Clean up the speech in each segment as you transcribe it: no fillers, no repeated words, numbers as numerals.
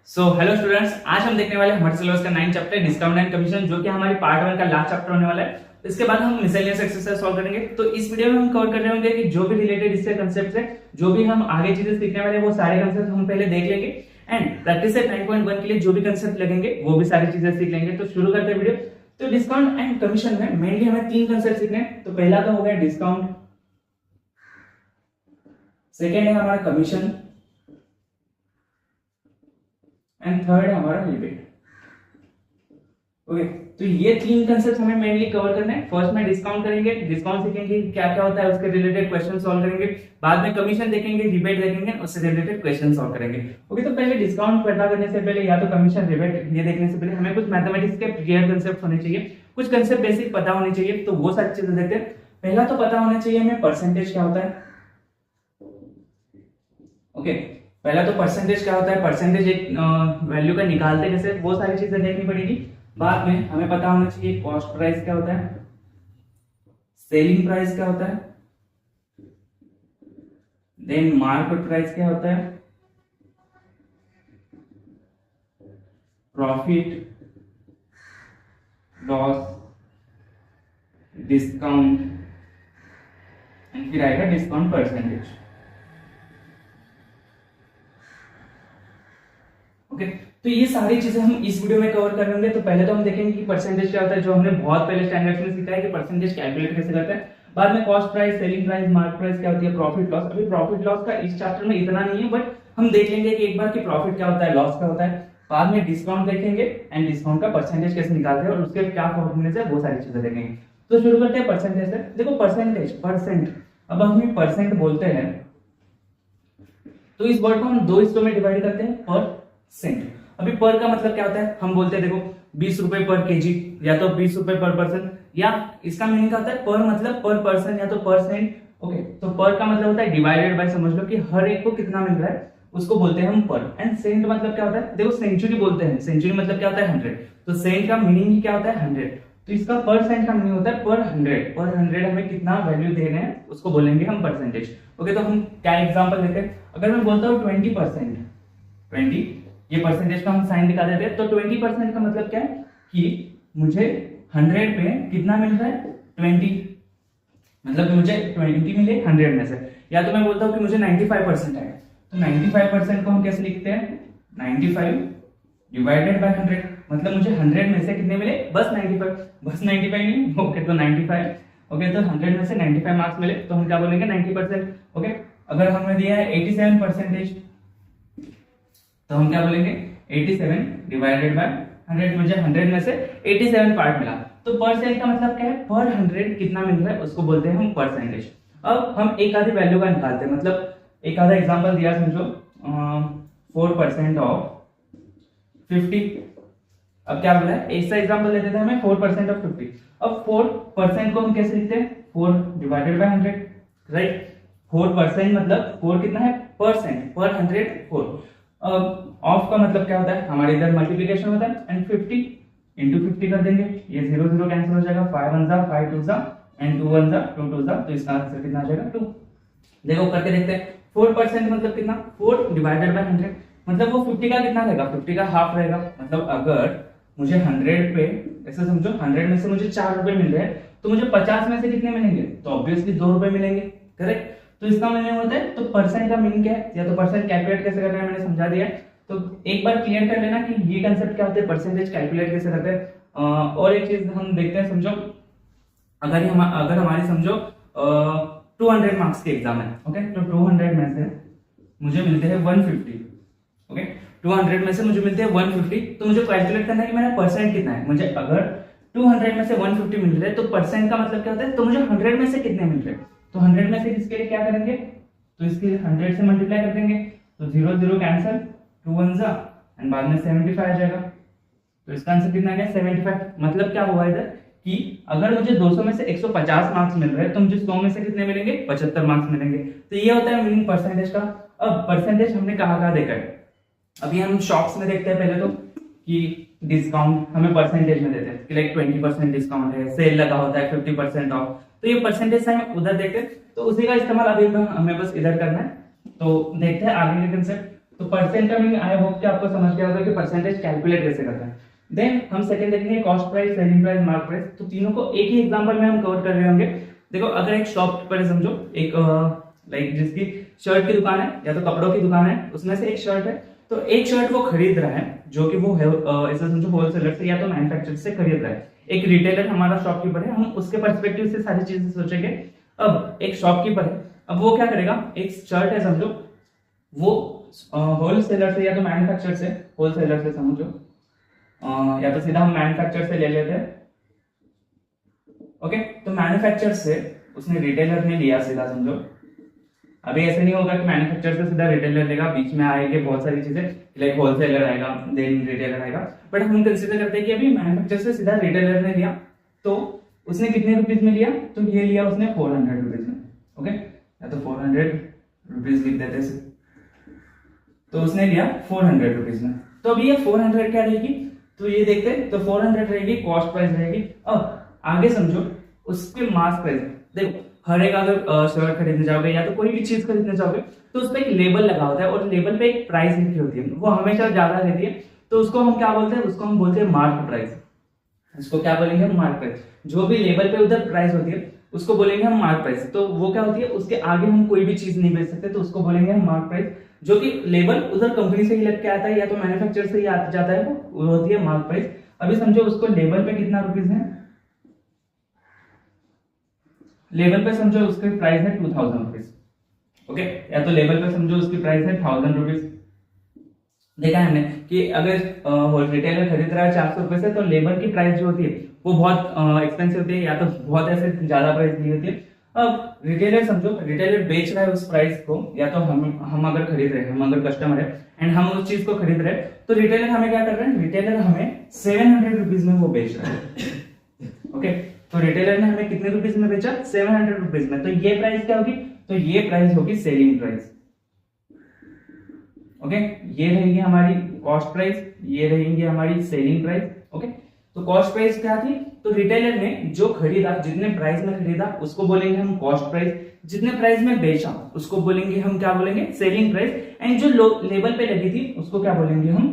Hello students, आज हम देखने वाले हैं हमारे सिलेबस का 9 चैप्टर डिस्काउंट एंड कमीशन, जो कि हमारी पार्ट 1 का लास्ट चैप्टर होने वाला है। इसके बाद हम मिसलेनियस एक्सरसाइज सॉल्व करेंगे। तो इस वीडियो में हम कवर कर रहे होंगे कि जो भी रिलेटेड इससे कांसेप्ट्स है, जो भी हम आगे चीजें सीखने वाले हैं, वो सारे कांसेप्ट हम पहले देख लेंगे एंड प्रैक्टिस सेट 9.1 के लिए जो भी कांसेप्ट लगेंगे वो भी सारी चीजें सीख लेंगे। तो शुरू करते हैं वीडियो। तो डिस्काउंट एंड कमीशन में मेनली हमें 3 कांसेप्ट सीखने हैं। तो पहला तो हो गया डिस्काउंट, सेकेंड है हमारा कमीशन एंड थर्ड है हमारा रिबेट। ओके, तो ये 3 कांसेप्ट हमें मेनली कवर करने हैं। फर्स्ट में डिस्काउंट करेंगे, डिस्काउंट सीखेंगे क्या क्या होता है, उसके रिलेटेड क्वेश्चन सॉल्व करेंगे। बाद में कमीशन देखेंगे, रिबेट देखेंगे, उससे रिलेटेड क्वेश्चन सॉल्व करेंगे। ओके, तो पहले डिस्काउंट पता करने से पहले या तो कमीशन रिबेट ये देखने से पहले हमें कुछ मैथमेटिक्स के क्लियर कांसेप्ट होने चाहिए, कुछ कांसेप्ट बेसिक पता होने चाहिए। तो वो सारी चीजें देखते हैं। पहला तो पता होना चाहिए हमें परसेंटेज क्या होता है। ओके, पहला तो परसेंटेज क्या होता है, परसेंटेज एक वैल्यू का निकालते कैसे, वो सारी चीजें देखनी पड़ेगी। बाद में हमें पता होना चाहिए कॉस्ट प्राइस क्या होता है, सेलिंग प्राइस क्या होता है, देन मार्केट प्राइस क्या होता है, प्रॉफिट लॉस, डिस्काउंट एंड फिर आएगा डिस्काउंट परसेंटेज। ओके, तो ये सारी चीजें हम इस वीडियो में कवर कर लेंगे। तो पहले तो हम देखेंगे कि परसेंटेज क्या होता है, जो हमने बहुत पहले स्टैंडर्ड्स में सीखा है कि परसेंटेज कैलकुलेट कैसे करते हैं। बाद में cost price, selling price, market price क्या होती है, प्रॉफिट लॉस। अभी प्रॉफिट लॉस का इस चैप्टर में इतना नहीं है, बट हम देख लेंगे कि एक बार कि प्रॉफिट क्या होता है, लॉस क्या होता है। बाद में डिस्काउंट देखेंगे एंड डिस्काउंट का परसेंटेज कैसे निकालते हैं और उसके क्या फॉर्मूले है, वो सारी चीजें देखेंगे। तो शुरू करते हैं परसेंटेज से। देखो परसेंटेज, परसेंट, अब हम परसेंट बोलते हैं तो इस वर्ड को हम दो हिस्सों में डिवाइड करते हैं, परसेंट। अभी पर का मतलब क्या होता है, हम बोलते हैं देखो 20 रुपए पर केजी या तो 20 रुपए पर पर्सन, या इसका मीनिंग क्या होता है, पर मतलब पर पर्सन या तो परसेंट। ओके, तो पर का मतलब होता है डिवाइडेड बाय, समझ लो कि हर एक को कितना मिल रहा है उसको बोलते हैं हम पर। एंड सेंट मतलब क्या होता है, देखो सेंचुरी बोलते हैं, सेंचुरी मतलब क्या होता है 100, तो सेंट का मीनिंग ही क्या होता है 100। तो इसका परसेंट का मीनिंग होता है पर 100, पर 100 हमें कितना वैल्यू दे रहे हैं उसको बोलेंगे हम परसेंटेज। ओके, तो हम क्या एग्जांपल लेते हैं। अगर मैं बोलता हूँ 20%, 20 ये परसेंटेज का हम साइन दिखा देते हैं। तो 20% का मतलब क्या है कि मुझे 100 पे कितना मिल रहा है, 20, मतलब मुझे 20 मिले 100 में से। या तो मैं बोलता हूँ कि मुझे 95% है, तो 95% को हम कैसे लिखते हैं, 95 डिवाइडेड बाय 100, मतलब मुझे 100 में से कितने मिले, बस 95, बस 95 नहीं। ओके, तो 95। ओके, तो 100 में से 95 मार्क्स मिले तो हम क्या बोलेंगे 90%। ओके, अगर हमें दिया है 87%, तो हम क्या बोलेंगे 87 डिवाइडेड बाय 100, मुझे 100 में से 87 पार्ट मिला। तो परसेंट का मतलब क्या है, पर 100 कितना मिल रहा है उसको बोलते हैं हम परसेंटेज। अब हम एक आधी वैल्यू का निकालते हैं, मतलब एक आधा एग्जांपल दिया, समझो 4% ऑफ 50। अब क्या बोला है, ऐसा एग्जांपल देते थे हमें 4% ऑफ 50। अब 4% को हम कैसे लिखते हैं, 4 डिवाइडेड बाय 100, राइट। 4% मतलब 4 कितना है, परसेंट, पर 100 4। ऑफ का मतलब क्या होता है, हमारे इधर मल्टीप्लिकेशन होता है, एंड 50 इंटू 50 कर देंगे, ये 0 0 कैंसिल हो जाएगा, 5 1 5 2 एंड 2 1 2 2, तो इसका आंसर कितना आ जाएगा 2। देखो करके देखते हैं। 4% मतलब कितना, 4 डिवाइडेड बाय 100, मतलब वो 50 का कितना रहेगा, 50 का हाफ रहेगा। मतलब अगर मुझे 100 पे, ऐसे समझो 100 में से मुझे 4 रुपए मिल रहे हैं, तो मुझे 50 में से कितने मिलेंगे, तो ऑब्वियसली 2 रुपए मिलेंगे, करेक्ट। तो इसका मीनिंग होता है, तो परसेंट का मीनिंग क्या है, या तो परसेंट कैलकुलेट कैसे करना है मैंने समझा दिया है। तो एक बार क्लियर कर लेना कि ये कांसेप्ट क्या होता है, परसेंटेज कैलकुलेट कैसे करते हैं। और एक चीज हम देखते हैं, समझो अगर हमारी समझो 200 मार्क्स के एग्जाम है। ओके, तो 200 में से मुझे मिलते हैं 150। ओके, 200 में से मुझे मिलते हैं 150, तो मुझे कैलकुलेट करना है कि मेरा परसेंट कितना है। मुझे अगर 200 में से 150 मिल रहे हैं, तो परसेंट का मतलब क्या होता है, तो मुझे 100 में से कितने मिल रहे हैं। तो 100 में से इसके लिए क्या करेंगे, तो इसके 100 से मल्टीप्लाई कर देंगे, तो 0 0 कैंसिल, 2 1 एंड बाद में 75 आ जाएगा। तो इसका आंसर कितना आ गया 75। मतलब क्या हुआ इधर कि अगर मुझे 200 में से 150 मार्क्स मिल रहे हैं, तो मुझे 100 में से कितने मिलेंगे, 75 मार्क्स मिलेंगे। तो ये होता है मीनिंग परसेंटेज का। अब परसेंटेज हमने कहाँ देखा है, अभी हम शॉप्स में देखते हैं पहले तो कि डिस्काउंट हमें परसेंटेज में देते हैं कि लाइक 20% डिस्काउंट है, सेल लगा होता है 50% ऑफ, तो ये परसेंटेज से हम उधर देखते हैं। तो उसी का इस्तेमाल अभी हमें बस इधर करना है। तो देखते हैं आगे के कंसेप्ट। तो परसेंट का मीनिंग आई होप कि आपको समझ गया होगा कि परसेंटेज कैलकुलेट कैसे करते हैं। देन हम सेकंड देखेंगे cost price, selling price, mark price. तो तीनों को एक ही एग्जांपल में हम कवर कर रहे होंगे। देखो अगर एक शॉपकीपर है, समझो एक लाइक जिसकी शर्ट की दुकान है या तो कपड़ों की दुकान है, उसमें से एक शर्ट है, तो एक शर्ट वो खरीद रहा है जो कि वो ऐसा समझो होलसेलर से या तो मैन्युफैक्चरर से खरीद रहा है। एक रिटेलर हमारा शॉपकीपर है, हम उसके पर्सपेक्टिव से सारी चीजें सोचेंगे। अब एक शॉपकीपर है, अब वो क्या करेगा, एक शर्ट है समझो, वो होलसेलर से या तो मैन्युफैक्चरर से, होलसेलर से समझो, या तो सीधा हम मैन्युफैक्चरर से ले लेते हैं। ओके, तो मैन्युफैक्चरर से उसने रिटेलर ने लिया सीधा समझो। अभी ऐसे नहीं होगा कि मैन्युफैक्चरर से सीधा रिटेलर लेगा, बीच में आएंगे बहुत सारी चीजें, लाइक होलसेलर आएगा देन रिटेलर आएगा, बट हम कंसीडर करते हैं कि अभी मैन्युफैक्चरर से सीधा रिटेलर ने लिया। तो उसने कितने रुपीज में लिया, तो ये लिया उसने 400 रुपीज में। ओके, या तो 400 रुपीज लिख देते हैं, तो उसने लिया 400 रुपीज में। तो अभी ये 400 क्या रहेगी, तो ये देखते हैं, तो 400 रहेगी कॉस्ट प्राइस रहेगी। अब आगे समझो उसके मास प्राइस। देखो हर एक अगर शर्ट खरीदने जाओगे या तो कोई भी चीज खरीदने जाओगे तो उस पर एक लेबल लगा होता है और लेबल पे एक प्राइस लिखी होती है, वो हमेशा ज्यादा रहती है। तो उसको हम क्या बोलते हैं, उसको हम बोलते हैं मार्क प्राइस। इसको क्या बोलेंगे हम, मार्क प्राइस। जो भी लेबल पे उधर प्राइस होती है उसको बोलेंगे हम मार्क प्राइस। तो वो क्या होती है, उसके आगे हम कोई भी चीज नहीं बेच सकते, तो उसको बोलेंगे हम मार्क प्राइस। जो कि लेबल उधर कंपनी से ही लग के आता है या तो मैन्युफैक्चरर से ही आ जाता है, वो होती है मार्क प्राइस। अभी समझो उसको लेबल पे कितना रुपीज है, लेबल पे समझो उसकी प्राइस है 2000 रुपीज। ओके, या तो लेबल पे समझो उसकी प्राइस है 1000 रुपीज। देखा है हमने कि अगर रिटेलर खरीद रहा है 400 रुपए से, तो लेबर की प्राइस जो होती है वो बहुत एक्सपेंसिव होती है या तो बहुत ऐसे ज्यादा प्राइस दी होती है। अब रिटेलर समझो, रिटेलर बेच रहा है उस प्राइस को, या तो हम अगर खरीद रहे हैं, हम अगर कस्टमर है एंड हम उस चीज को खरीद रहे हैं, तो रिटेलर हमें क्या कर रहे हैं, रिटेलर हमें 700 रुपीज में वो बेच रहा है। ओके, तो रिटेलर ने हमें कितने रुपीज में बेचा, 700 रुपीज में। तो ये प्राइस क्या होगी, तो ये प्राइस होगी सेलिंग प्राइस। ओके, ये रहेगी हमारी कॉस्ट प्राइस, ये रहेंगी हमारी सेलिंग प्राइस। ओके, तो कॉस्ट प्राइस क्या थी, तो रिटेलर ने जो खरीदा, जितने प्राइस में खरीदा उसको बोलेंगे हम कॉस्ट प्राइस, जितने प्राइस में बेचा उसको बोलेंगे हम क्या बोलेंगे, सेलिंग प्राइस। एंड जो लेबल पे लगी थी उसको क्या बोलेंगे हम,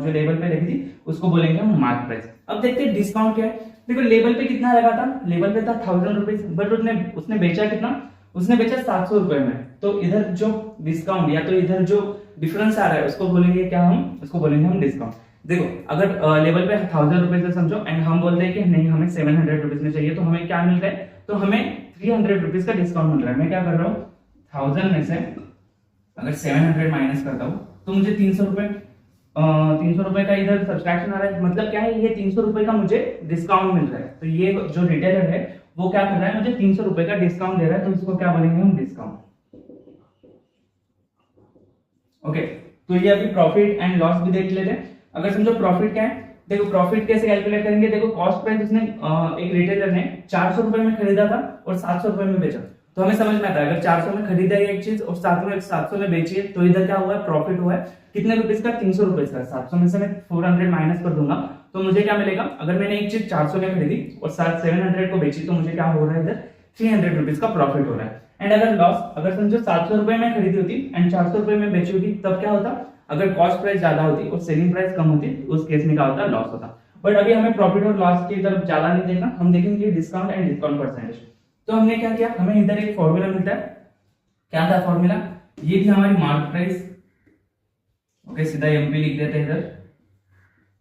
जो लेबल पे लगी थी उसको बोलेंगे हम मार्क प्राइस। अब देखते हैं डिस्काउंट क्या है। देखो लेबल पे कितना लगा था, लेबल पे था 1000 रुपीज, बट उसने बेचा कितना, उसने बेचा 700 रुपए में। तो इधर जो डिस्काउंट या तो इधर जो डिफरेंस आ रहा है उसको बोलेंगे क्या, हम उसको बोलेंगे हम डिस्काउंट। देखो अगर लेवल पे 1000 रुपीज से समझो एंड हम बोलते हैं कि नहीं हमें 700 रुपीज में चाहिए, तो हमें क्या मिल रहा है, तो हमें 300 रुपीज का डिस्काउंट मिल रहा है। मैं क्या कर रहा हूँ, 1000 में से अगर 700 माइनस करता हूँ तो मुझे 300 रुपए का इधर सब्सट्रैक्शन आ रहा है। मतलब क्या है, ये 300 रुपए का मुझे डिस्काउंट मिल रहा है। तो ये जो रिटेलर है वो क्या कर रहा है, मुझे 300 रुपए का डिस्काउंट दे रहा है, तो इसको क्या बोलेंगे हम, डिस्काउंट। ओके, तो ये अभी प्रॉफिट एंड लॉस भी देख लेते हैं। अगर समझो प्रॉफिट क्या है, देखो प्रॉफिट कैसे कैलकुलेट करेंगे। देखो कॉस्ट प्राइस उसने एक रिटेलर ने 400 रुपए में खरीदा था और 700 रुपए में बेचा, तो हमें समझ में आता है अगर 400 में खरीदा है एक चीज और 700 में बेची है, तो इधर क्या हुआ है, प्रॉफिट हुआ है कितने रुपीज का, 300 रुपीज का। 700 में से मैं 400 माइनस कर दूंगा तो मुझे क्या मिलेगा, अगर मैंने एक चीज 400 में खरीदी और 700 को बेची तो मुझे क्या हो रहा है, इधर 300 रुपीज का प्रॉफिट हो रहा है। एंड अगर लॉस, अगर समझो 700 रुपए में खरीदी होती एंड 400 रुपए में बेची होती, तब क्या होता, अगर कॉस्ट प्राइस ज्यादा होती और सेलिंग प्राइस कम होती, उस केस में क्या होता, लॉस होता। बट अभी हमें प्रॉफिट और लॉस की तरफ ज्यादा नहीं देखना, हम देखेंगे डिस्काउंट एंड डिस्काउंट परसेंटेज। तो हमने क्या किया, हमें इधर एक फॉर्मूला मिलता है, क्या था फॉर्मूला, ये थी हमारी मार्क प्राइस। ओके, सीधा एमपी लिख देते हैं इधर,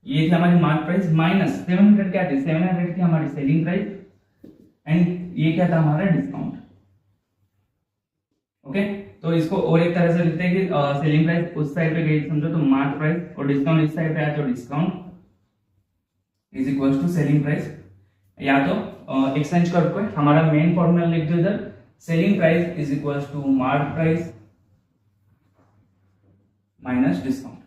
ये थी हमारी मार्क प्राइस माइनस 700 क्या थी, 700 थी हमारी सेलिंग प्राइस एंड ये क्या था हमारा डिस्काउंट। ओके, तो इसको और एक तरह से लिखते हैं कि सेलिंग प्राइस उस साइड पे गई समझो तो मार्क प्राइस, और डिस्काउंट इस साइड पे आया तो discount is equal to selling price. या तो एक्सचेंज करके हमारा मेन फॉर्मूला लिख दो इधर, selling price is equal to mark price minus discount.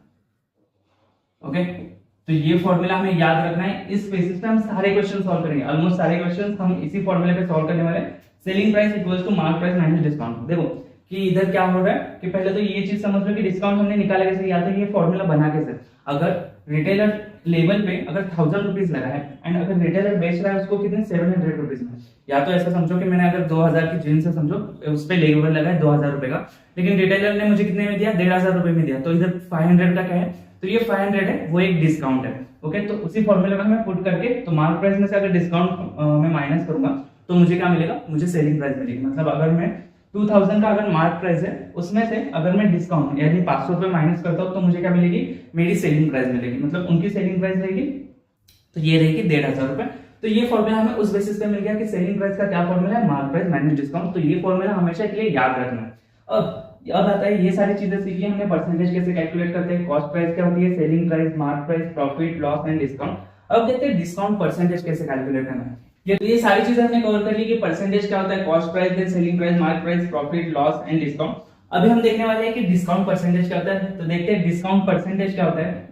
Okay, तो ये फॉर्मूला हमें याद रखना है। इस बेसिस पे हम सारे क्वेश्चन सॉल्व करेंगे, ऑलमोस्ट सारे क्वेश्चन हम इसी फॉर्मूले पे सॉल्व करने वाले हैं। Selling price equals to mark price minus discount. देखो कि इधर क्या हो रहा है कि पहले तो ये चीज समझ लो कि डिस्काउंट हमने निकाला कैसे, या तो ये फॉर्मूला बना कैसे। अगर रिटेलर लेबल पे अगर 1000 रुपीज लगा है एंड अगर रिटेलर बेच रहा है उसको कितने 700 रुपीज में, या तो ऐसा समझो कि मैंने अगर 2000 की जींस से समझो उस पे लेबल लगा है 2000 रुपए का, लेकिन रिटेलर ने मुझे कितने में दिया 1500 रुपए में दिया, तो इधर 500 का क्या है, तो ये 500 है वो एक डिस्काउंट है। ओके, तो उसी फॉर्मूले में मैं पुट करके तो मार्क प्राइस में से अगर डिस्काउंट में माइनस करूंगा तो मुझे क्या मिलेगा, मुझे सेलिंग प्राइस मिलेगी। मतलब अगर मैं 2000 का अगर मार्क प्राइस है उसमें से अगर मैं डिस्काउंट यानी 500 रुपए माइनस करता हूँ तो मुझे क्या मिलेगी, मेरी सेलिंग प्राइस मिलेगी। मतलब उनकी सेलिंग प्राइस रहेगी तो ये रहेगी 1500 रुपए। तो ये फॉर्मूला हमें उस बेसिस पे मिल गया कि सेलिंग प्राइस का क्या फॉर्मूला है, मार्क प्राइस माइनस डिस्काउंट। तो ये फॉर्मूला हमेशा के लिए याद रखना है। अब आता है ये सारी चीजें सीखी हमने, परसेंटेज कैसे कैलकुलेट करते हैं, कॉस्ट प्राइस क्या होती है, selling price, mark price, profit loss and discount. अब देखते हैं डिस्काउंट परसेंटेज कैसे कैलकुलेट करना है। ये सारी चीजें हमने कवर कर ली कि परसेंटेज क्या होता है, cost price, then selling price, mark price, profit loss and discount. अभी हम देखने वाले हैं कि डिस्काउंट परसेंटेज क्या होता है। तो देखते हैं डिस्काउंट परसेंटेज क्या होता है।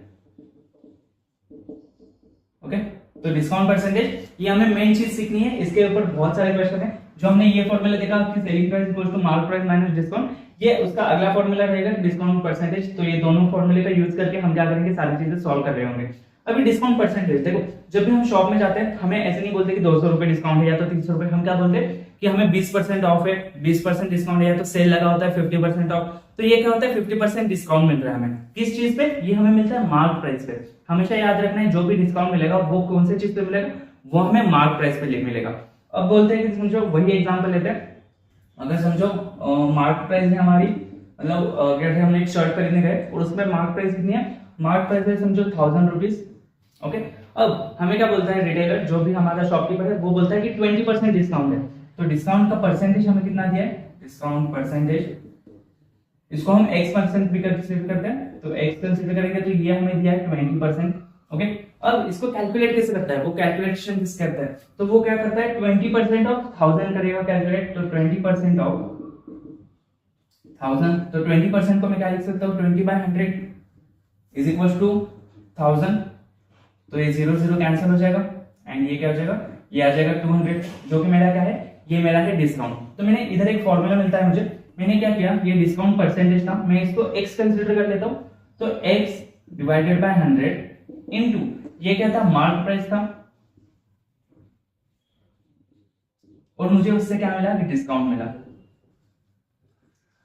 ओके, तो डिस्काउंट परसेंटेज ये हमें मेन चीज सीखनी है, इसके ऊपर बहुत सारे क्वेश्चन है। जो हमने ये फॉर्मूला देखा कि selling price equals to mark price minus discount, ये उसका अगला फॉर्मूला रहेगा डिस्काउंट परसेंटेज। तो ये दोनों फॉर्मूले का यूज करके हम क्या करेंगे, सारी चीजें सॉल्व कर रहे होंगे। अभी डिस्काउंट परसेंटेज देखो, जब भी हम शॉप में जाते हैं हमें ऐसे नहीं बोलते कि 200 रुपए डिस्काउंट है या तो 300 रुपए, हम क्या बोलते हैं कि हमें 20% ऑफ है, 20% डिस्काउंट है, या तो सेल लगा होता है 50% ऑफ। तो ये क्या होता है, 50% डिस्काउंट मिल रहा है हमें किस चीज पे, ये हमें मिलता है मार्क प्राइस पे। हमेशा याद रखना है जो भी डिस्काउंट मिलेगा वो कौन से चीज पे मिलेगा, वो हमें मार्क प्राइस पे मिलेगा। अब बोलते हैं कि समझो वही एग्जांपल लेते हैं, अगर समझो मार्क प्राइस है हमारी, मतलब क्या हमने एक शर्ट खरीदने गए और उसमें मार्क प्राइस कितनी है, मार्क प्राइस है समझो 1000 रुपीज। ओके, अब हमें क्या बोलता है रिटेलर, जो भी हमारा शॉपकीपर है वो बोलता है कि 20% डिस्काउंट है। तो डिस्काउंट का परसेंटेज हमें कितना दिया है, डिस्काउंट परसेंटेज, इसको हम x% भी कंसीडर करते हैं, तो x कंसीडर करेंगे तो ये हमें दिया है 20%। ओके, अब इसको कैलकुलेट कैसे करता है, वो कैलकुलेशन किस करता है, तो वो क्या करता है 20% ऑफ 1000 करेगा कैलकुलेट। तो 20% ऑफ 1000, तो 20% को मैं क्या लिख सकता हूँ, 20/100 इज इक्वल टू 1000। तो ये 0 0 कैंसिल हो जाएगा एंड ये क्या हो जाएगा, ये आ जाएगा 200, जो कि मेरा क्या है, ये मेरा है डिस्काउंट। तो मैंने इधर एक फॉर्मूला मिलता है मुझे, मैंने क्या किया, ये डिस्काउंट परसेंटेज था, मैं इसको x कंसीडर कर लेता हूं। तो x डिवाइडेड बाय 100 इनटू ये क्या था, मार्क प्राइस था, और मुझे उससे क्या मिला, डिस्काउंट मिला।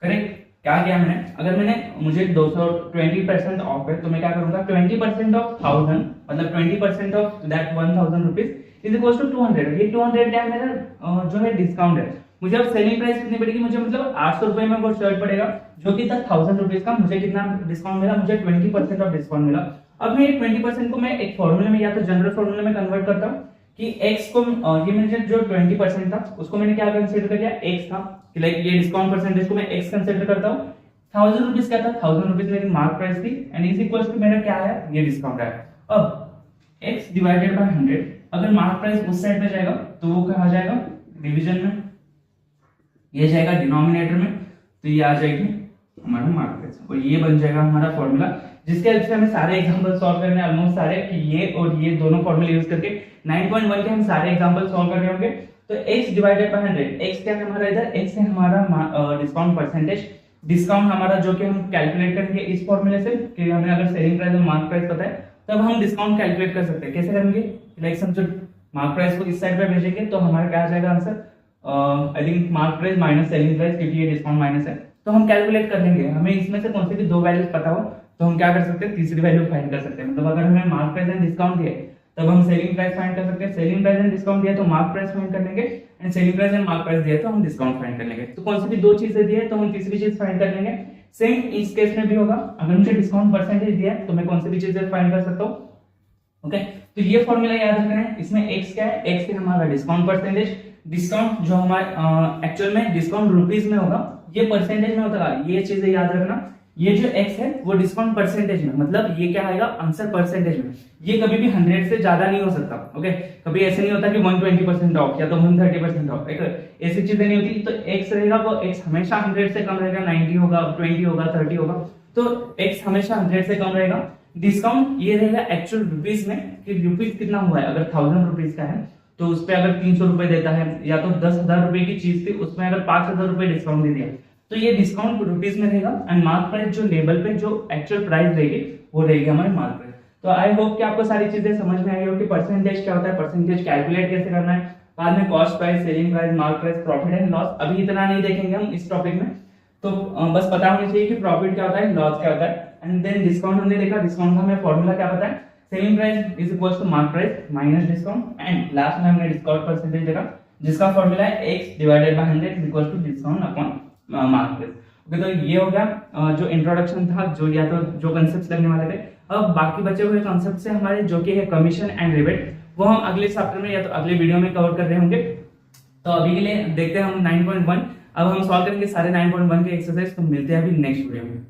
करेक्ट, क्या किया मैंने, अगर मुझे 220% ऑफ है तो मैं क्या करूंगा, 20% ऑफ 1000 मतलब 20% off that 1000 rupees is equal to 200। ये 200 क्या मेरा जो है डिस्काउंट है। मुझे अब सेलिंग प्राइस कितनी पड़ेगी, मुझे मतलब 800 रुपए में वो शर्ट पड़ेगा, जो कि था 1000 रुपीज का। मुझे कितना डिस्काउंट मिला, मुझे 20% ऑफ डिस्काउंट मिला। अब मैं 20% को मैं एक फॉर्मूले में या तो जनरल फॉर्मूले में कन्वर्ट करता हूँ कि x को ये मैंने जो 20% था उसको मैंने क्या कंसीडर कर लिया, x था, कि लाइक ये डिस्काउंट परसेंटेज को मैं x कंसीडर करता हूँ। 1000 रुपीज क्या था, 1000 रुपीज मेरी मार्क प्राइस थी एंड इज इक्वल टू मेरा क्या है, ये डिस्काउंट है। अब x डिवाइडेड बाय 100, अगर मार्क प्राइस उस साइड पे जाएगा तो वो कहा जाएगा डिवीजन में, ये जाएगा डिनोमिनेटर में, तो ये आ जाएगी हमारा मार्क प्राइस, और ये बन जाएगा हमारा फॉर्मूला, जिसके हेल्प से हमें सारे एग्जांपल सॉल्व करने ऑलमोस्ट सारे, कि ये और ये दोनों फॉर्मूले यूज करके 9.1 के हम सारे एग्जांपल सॉल्व कर रहे होंगे। तो x डिवाइडेड बाय 100, x क्या है हमारा, इधर x है हमारा डिस्काउंट परसेंटेज, डिस्काउंट हमारा जो कि हम कैलकुलेट करेंगे इस फॉर्मूले से, कि हमें अगर सेलिंग प्राइस और मार्क प्राइस पता है तब हम डिस्काउंट कैलकुलेट कर सकते हैं। कैसे करेंगे, लाइक समझो मार्क प्राइस को इस साइड पे भेजेंगे तो हमारा क्या आ जाएगा answer, I think mark price minus selling price, क्योंकि ये डिस्काउंट माइनस है। तो हम कैलकुलेट कर लेंगे, हमें इसमें से कौन सी भी दो वैल्यूज पता हो तो हम क्या कर सकते हैं, तीसरी वैल्यू फाइंड कर सकते हैं। मतलब अगर हमें मार्क प्राइस एंड डिस्काउंट दिया तब हम सेलिंग प्राइस फाइंड कर सकते हैं, सेलिंग प्राइस एंड डिस्काउंट दिया तो मार्क प्राइस फाइंड कर लेंगे, and selling price and mark price दिया तो हम डिस्काउंट फाइंड कर लेंगे। तो कौन सी भी दो चीजें दी है तो हम तीसरी चीज फाइंड कर लेंगे। सेम इस केस में भी होगा, अगर मुझे डिस्काउंट परसेंटेज दिया है तो मैं कौन सी भी चीजें फाइंड कर सकता हूँ। ओके, तो ये फॉर्मूला याद रखना है। इसमें x क्या है, x है हमारा डिस्काउंट परसेंटेज, डिस्काउंट जो हमारे एक्चुअल में डिस्काउंट रुपीस में होगा, ये परसेंटेज में होता है, ये चीजें याद रखना। ये जो x है वो डिस्काउंट परसेंटेज में, मतलब ये क्या आएगा आंसर परसेंटेज में, ये कभी भी 100 से ज्यादा नहीं हो सकता। ओके, कभी ऐसे नहीं होता कि 120% ऑफ या तो 130% ऑफ, ऐसी चीजें नहीं होती। तो x रहेगा वो x हमेशा 100 से कम रहेगा, 90 होगा, 20 होगा, 30 होगा, तो x हमेशा 100 से कम रहेगा। डिस्काउंट ये रहेगा एक्चुअल रुपीस में, कि रुपीस कितना हुआ है, अगर 1000 रुपीज का है तो उस पे अगर 300 रुपए देता है, या तो 10,000 रुपए की चीज थी उसमें अगर 5,000 रुपए डिस्काउंट दे दिया तो ये डिस्काउंट रुपीस में रहेगा, एंड मार्क प्राइस जो लेबल पे जो एक्चुअल प्राइस रहेगी वो रहेगी हमारे मार्क प्राइस। तो आई होप कि आपको सारी चीजें समझ में आई हो कि परसेंटेज क्या होता है, परसेंटेज कैलकुलेट कैसे करना है, बाद में cost price, selling price, mark price, profit and loss. अभी इतना नहीं देखेंगे हम इस टॉपिक में, तो बस पता होना चाहिए कि प्रॉफिट क्या होता है, लॉस क्या होता है। एंड देन डिस्काउंट हमने देखा, डिस्काउंट का हमें फॉर्मूला क्या पता है, selling price is equal to mark price minus discount. And last में हमने डिस्काउंट परसेंटेज देखा जिसका फॉर्मूला है x divided by 100 is equal to discount upon mark price. Okay, तो ये हो गया जो इंट्रोडक्शन था, जो या तो जो कांसेप्ट्स लगने वाले थे। अब बाकी बचे हुए कॉन्सेप्ट से हमारे जो कि है कमीशन एंड रिबेट, वो हम अगले चैप्टर में या तो अगले वीडियो में कवर कर रहे होंगे। तो अभी के लिए देखते हैं हम 9.1। अब हम सॉल्व करेंगे सारे 9.1 के एक्सरसाइज। तो मिलते हैं अभी नेक्स्ट वीडियो में।